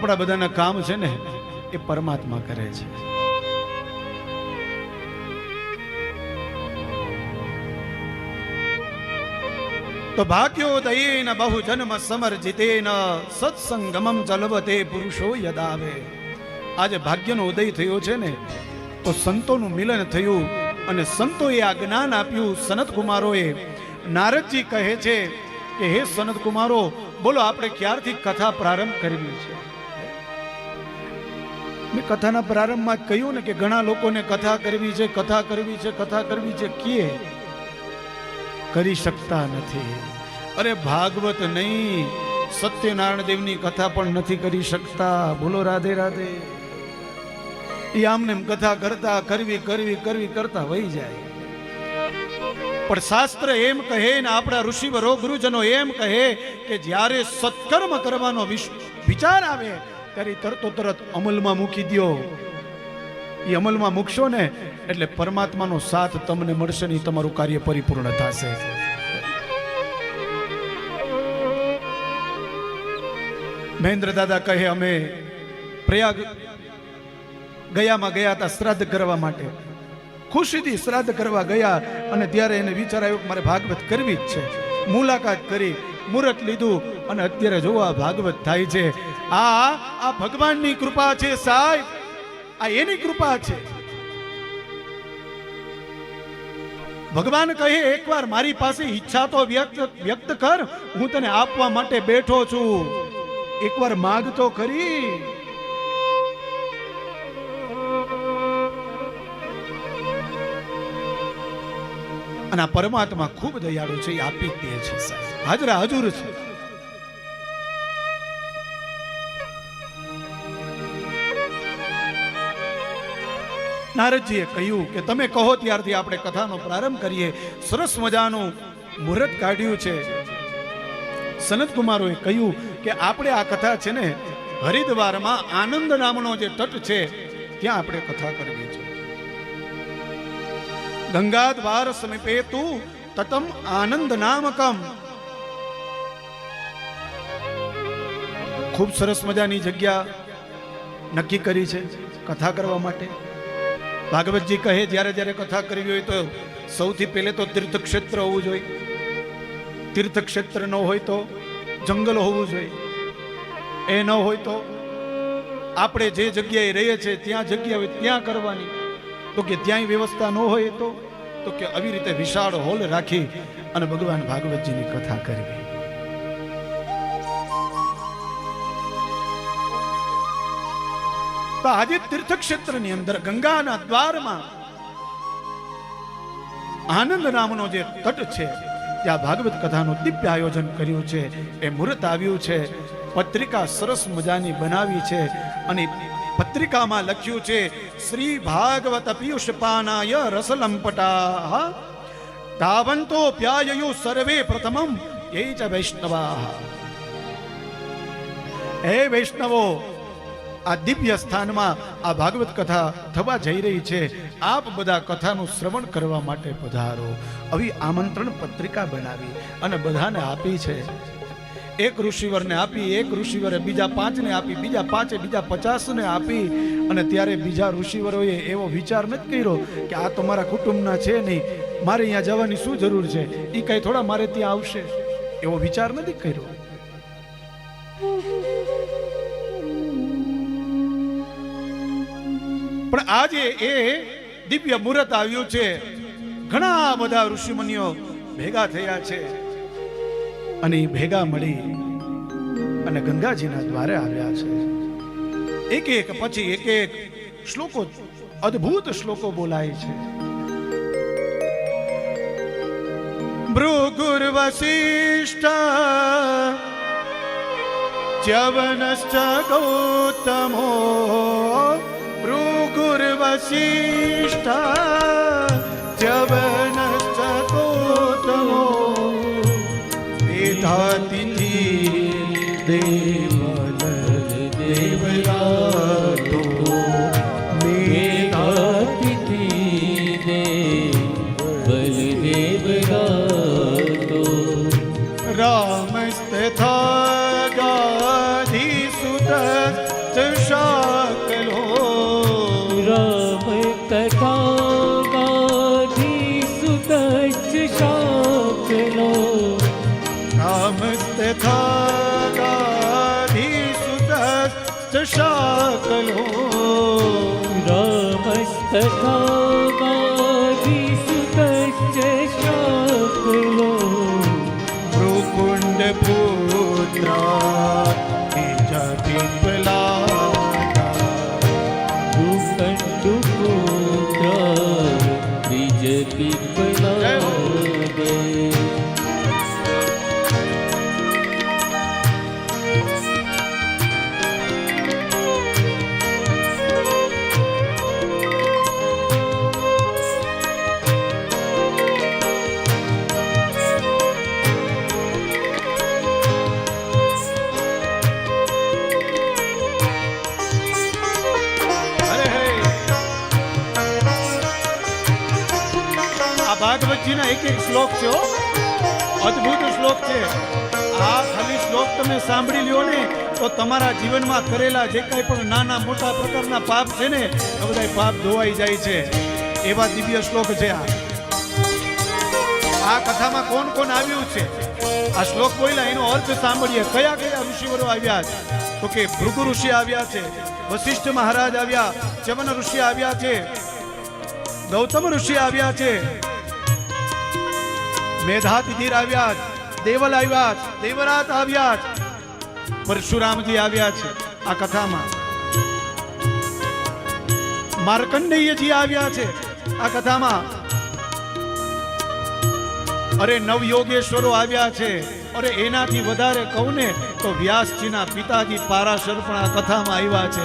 આપણા બધાના કામ છે ને એ પરમાત્મા કરે છે. તો ભાગ્યોદયેન બહુ જન્મ સમર્જિતેન સત્સંગમમ ચલવતે પુરુષો યદાવે. આજે ભાગ્યનો ઉદય થયો છે ને તો સંતોનું મિલન થયું અને સંતોએ આ જ્ઞાન આપ્યું. સનત કુમારોએ નારદજી કહે છે કે હે સનત કુમારો, બોલો આપણે ક્યારથી કથા પ્રારંભ કરવી છે? મેં કથાના પ્રારંભમાં જ કહ્યું ને કે ઘણા લોકોને કથા કરવી છે, કથા કરવી છે, કથા કરવી છે, કે કરી શકતા નથી. અરે ભાગવત નહીં, સત્યનારાયણ દેવની કથા પણ નથી કરી શકતા. બોલો રાધે રાધે. એ આમને કથા કરતા કરવી કરવી કરવી કરતા વહી જાય. પણ શાસ્ત્ર એમ કહે ને આપણા ઋષિવરો ગુરુજનો એમ કહે કે જ્યારે સત્કર્મ કરવાનો વિચાર આવે ત્યારે તરતો તરત અમલમાં મૂકી દો. એ અમલમાં મૂકશો ને એટલે પરમાત્માનો સાથ તમને મળશે ને તમારું કાર્ય પરિપૂર્ણ થશે. મહેન્દ્ર દાદા કહે અમે પ્રયાગ ગયામાં ગયા હતા શ્રાદ્ધ કરવા માટે. ખુશીથી શ્રાદ્ધ કરવા ગયા અને ત્યારે એને વિચાર આવ્યો કે મારે ભાગવત કરવી જ છે. મુલાકાત કરી, મુહૂર્ત લીધું અને અત્યારે જો આ ભાગવત થાય છે. આ ભગવાનની કૃપા છે સાહેબ, આ એની કૃપા છે. ભગવાન કહે એકવાર મારી પાસે ઈચ્છા તો વ્યક્ત કર, હું તને આપવા માટે બેઠો છું. એકવાર માગ તો કરી. અને આ પરમાત્મા ખૂબ દયાળુ છે, એ આપી જ દે છે સાહેબ, હાજરા હજુર છે. નારદજીએ કહ્યું કે તમે કહો ત્યારથી આપણે કથાનો પ્રારંભ કરીએ. સરસ મજાનું મુહૂર્ત કાઢ્યું છે. સનત કુમારોએ કહ્યું કે આપણે આ કથા છે ને હરિદ્વારમાં આનંદ નામનો જે તટ છે ત્યાં આપણે કથા કરવી છે. ગંગા દ્વાર સમીપે તું તતમ આનંદ નામકમ. ખૂબ સરસ મજાની જગ્યા નક્કી કરી છે કથા કરવા માટે. ભાગવતજી કહે જ્યારે જ્યારે કથા કરવી હોય તો સૌથી પહેલે તો તીર્થક્ષેત્ર હોવું જોઈએ. તીર્થક્ષેત્ર ન હોય તો જંગલ હોવું જોઈએ. એ ન હોય તો આપણે જે જગ્યાએ રહીએ છીએ ત્યાં જગ્યા હોય ત્યાં કરવાની. તો કે ત્યાંય વ્યવસ્થા ન હોય તો કે આવી રીતે વિશાળ હોલ રાખી અને ભગવાન ભાગવતજીની કથા કરવી. તો આજે તીર્થક્ષેત્રની અંદર ગંગાના દ્વારમાં આનંદ નામનો જે તટ છે ત્યાં ભાગવત કથાનું દિવ્ય આયોજન કર્યું છે. એ મુહૂર્ત આવ્યું છે. પત્રિકા સરસ મજાની બનાવી છે અને પત્રિકામાં લખ્યું છે શ્રી ભાગવત પિયુષ પાનાય રસલંપટા ધાવંતો પ્યાયયુ સર્વે પ્રથમમ એ ચ વૈષ્ણવા. હે વૈષ્ણવો, આ દિવ્ય સ્થાનમાં આ ભાગવત કથા થવા જઈ રહી છે. આપ બધા કથાનું શ્રવણ કરવા માટે પધારો. આવી આમંત્રણ પત્રિકા બનાવી અને બધાને આપી છે. એક ઋષિવરને આપી, એક ઋષિવરે બીજા 5 ને આપી, બીજા 5 બીજા 50 ને આપી. અને ત્યારે બીજા ઋષિવરોએ એવો વિચાર નથી કર્યો કે આ તો મારા કુટુંબના છે નહીં, મારે અહીંયા જવાની શું જરૂર છે, એ કઈ થોડા મારે ત્યાં આવશે, એવો વિચાર નથી કર્યો. પણ આજે એ દિવ્ય મુહૂર્ત આવ્યું છે. ઘણા બધા ઋષિમુનિઓ ભેગા થયા છે અને ભેગા મળી અને ગંગાજીના દ્વારે આવ્યા છે. એક એક પછી એક એક શ્લોકો, અદ્ભુત શ્લોકો બોલાય છે. ભૃગુર વસિષ્ઠ ચ્યવનશ્ચ ગૌતમો ભૃગુર વસિષ્ઠ ચ્યવનશ્ચ ગૌતમો મેધાતિથિ દેવલ દેવરાતો મેધાતિથિ દેવલ દેવરાતો રામસ્તથા ગાધિસુત શાકલો રામ કથા ગાધી સુતશ્ચ શાકલો રામસ્તથા ગાધીસુતશ્ચ શાકલો રામસ્તથા ગાધી સુતશ્ચ શાકલો ભૃકુંડ પુત્રા નિજ પીપલા ભૂખંડુ પુત્ર દ્વિજ પીપલા ભાગવતજીના એક શ્લોક છે હો. અદ્ભુત શ્લોક છે આ. ખાલી શ્લોક તમે સાંભળી લ્યો ને તો તમારા જીવનમાં કરેલા જે કાંઈ પણ નાના મોટા પ્રકારના પાપ છે ને એ બધા પાપ ધોવાઈ જાય છે. એવા દિવ્ય શ્લોક છે આ કથામાં કોણ કોણ આવ્યું છે આ શ્લોક બોલ્યા એનો અર્થ સાંભળીએ. કયા કયા ઋષિવરો આવ્યા છે તો કે ભૃગુ ઋષિ આવ્યા છે, વશિષ્ઠ મહારાજ આવ્યા, ચવન ઋષિ આવ્યા છે, ગૌતમ ઋષિ આવ્યા છે, મેધાતિથિર આવ્યા, દેવલ આવ્યા, દેવરાત આવ્યા, પરશુરામજી આવ્યા છે આ કથામાં, માર્કંડેયજી આવ્યા છે આ કથામાં, અરે નવયોગેશ્વરો આવ્યા છે. અરે એનાથી વધારે કહું ને તો વ્યાસજીના પિતાજી પારાશર પણ આ કથામાં આવ્યા છે.